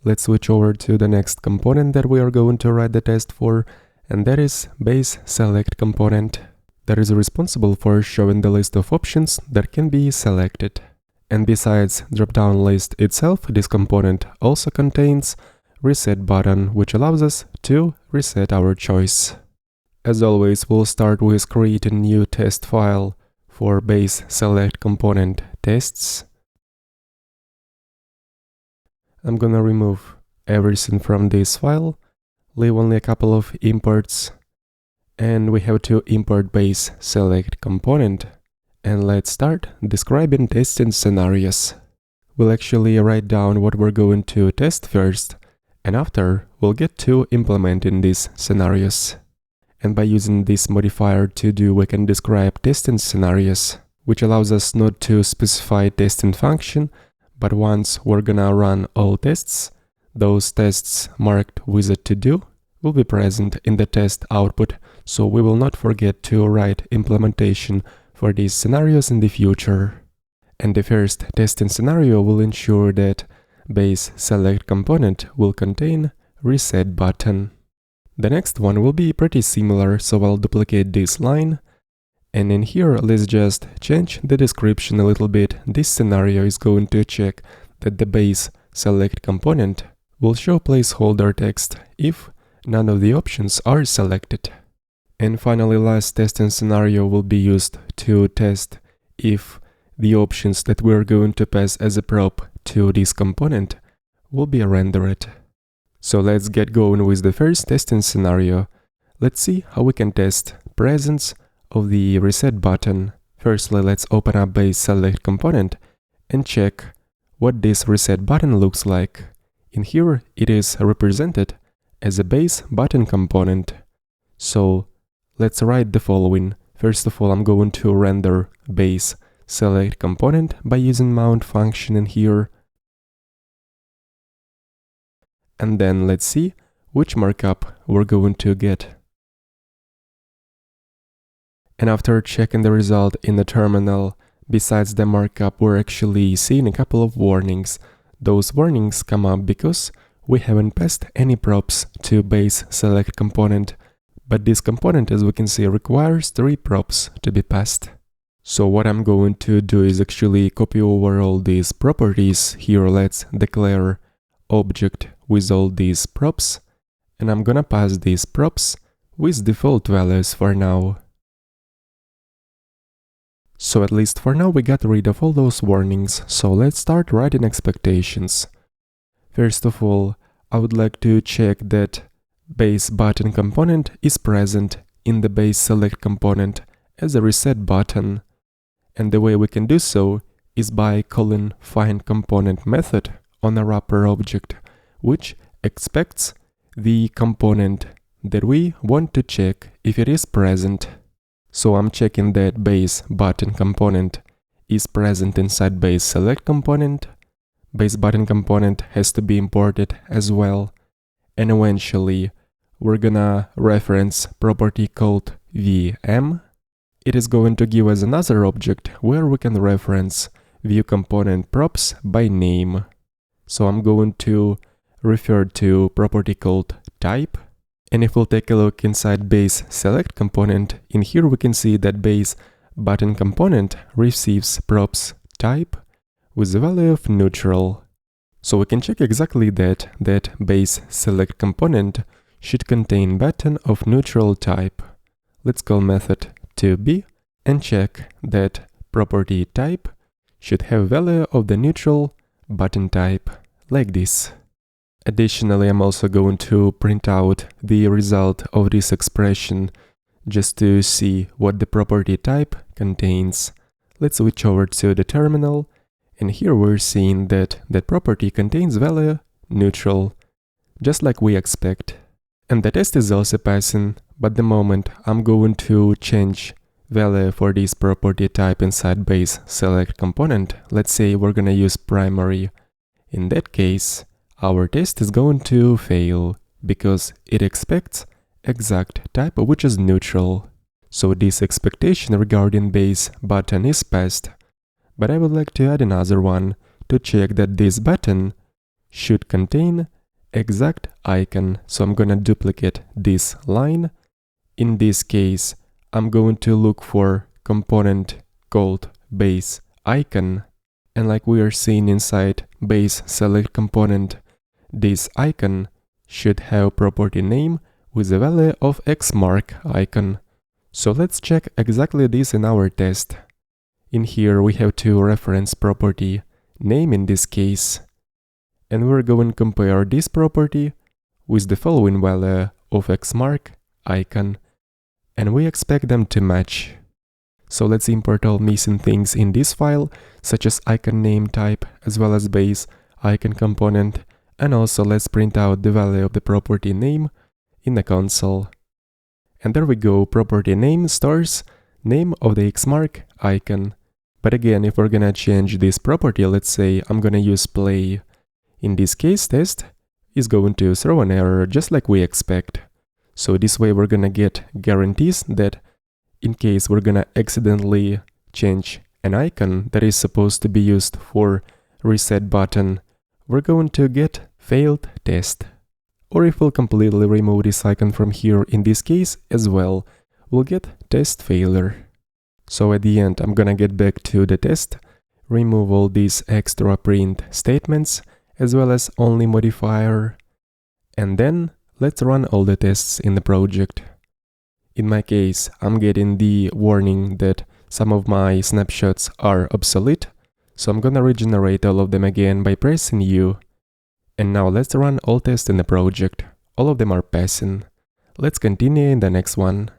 let's switch over to the next component that we are going to write the test for, and that is base select component that is responsible for showing the list of options that can be selected. And besides drop-down list itself, this component also contains reset button, which allows us to reset our choice. As always, we'll start with creating a new test file for base select component tests. I'm gonna remove everything from this file, leave only a couple of imports, and we have to import base select component. And let's start describing testing scenarios. We'll actually write down what we're going to test first, and after we'll get to implementing these scenarios. And by using this modifier to do, we can describe testing scenarios, which allows us not to specify testing function, but once we're gonna run all tests, those tests marked with a to do will be present in the test output, so we will not forget to write implementation for these scenarios in the future. And the first testing scenario will ensure that base select component will contain reset button. The next one will be pretty similar, so I'll duplicate this line. And in here, let's just change the description a little bit. This scenario is going to check that the base select component will show placeholder text if none of the options are selected. And finally, last testing scenario will be used to test if the options that we're going to pass as a prop to this component will be rendered. So let's get going with the first testing scenario. Let's see how we can test presence of the reset button. Firstly, let's open up base select component and check what this reset button looks like. In here, it is represented as a base button component. So let's write the following. First of all, I'm going to render base select component by using mount function in here. And then let's see which markup we're going to get. And after checking the result in the terminal, besides the markup, we're actually seeing a couple of warnings. Those warnings come up because we haven't passed any props to base select component. But this component, as we can see, requires 3 props to be passed. So what I'm going to do is actually copy over all these properties. Here, let's declare object with all these props. And I'm gonna pass these props with default values for now. So at least for now we got rid of all those warnings. So let's start writing expectations. First of all, I would like to check that base button component is present in the base select component as a reset button. And the way we can do so is by calling findComponent method on a wrapper object, which expects the component that we want to check if it is present. So I'm checking that base button component is present inside base select component. Base button component has to be imported as well. And eventually, we're gonna reference property called VM. It is going to give us another object where we can reference view component props by name. So I'm going to refer to property called type. And if we'll take a look inside base select component, in here we can see that base button component receives props type with the value of neutral. So we can check exactly that base select component should contain button of neutral type. Let's call method to be and check that property type should have value of the neutral button type, like this. Additionally, I'm also going to print out the result of this expression just to see what the property type contains. Let's switch over to the terminal, and here we're seeing that that property contains value neutral, just like we expect. And the test is also passing, but the moment I'm going to change value for this property type inside base select component, let's say we're gonna use primary. In that case, our test is going to fail because it expects exact type which is neutral. So this expectation regarding base button is passed. But I would like to add another one to check that this button should contain exact icon. So I'm gonna duplicate this line. In this case, I'm going to look for component called base icon. And like we are seeing inside base select component, this icon should have property name with the value of xmark icon. So let's check exactly this in our test. In here we have to reference property name in this case. And we're going to compare this property with the following value of xmark icon. And we expect them to match. So let's import all missing things in this file, such as icon name type, as well as base icon component, and also let's print out the value of the property name in the console. And there we go, property name stars name of the xmark icon. But again, if we're gonna change this property, let's say I'm gonna use play. In this case, test is going to throw an error just like we expect. So this way we're gonna get guarantees that in case we're gonna accidentally change an icon that is supposed to be used for reset button, we're going to get failed test. Or if we'll completely remove this icon from here in this case as well, we'll get test failure. So at the end, I'm gonna get back to the test, remove all these extra print statements, as well as only modifier, and then let's run all the tests in the project. In my case, I'm getting the warning that some of my snapshots are obsolete, so I'm gonna regenerate all of them again by pressing U. And now let's run all tests in the project. All of them are passing. Let's continue in the next one.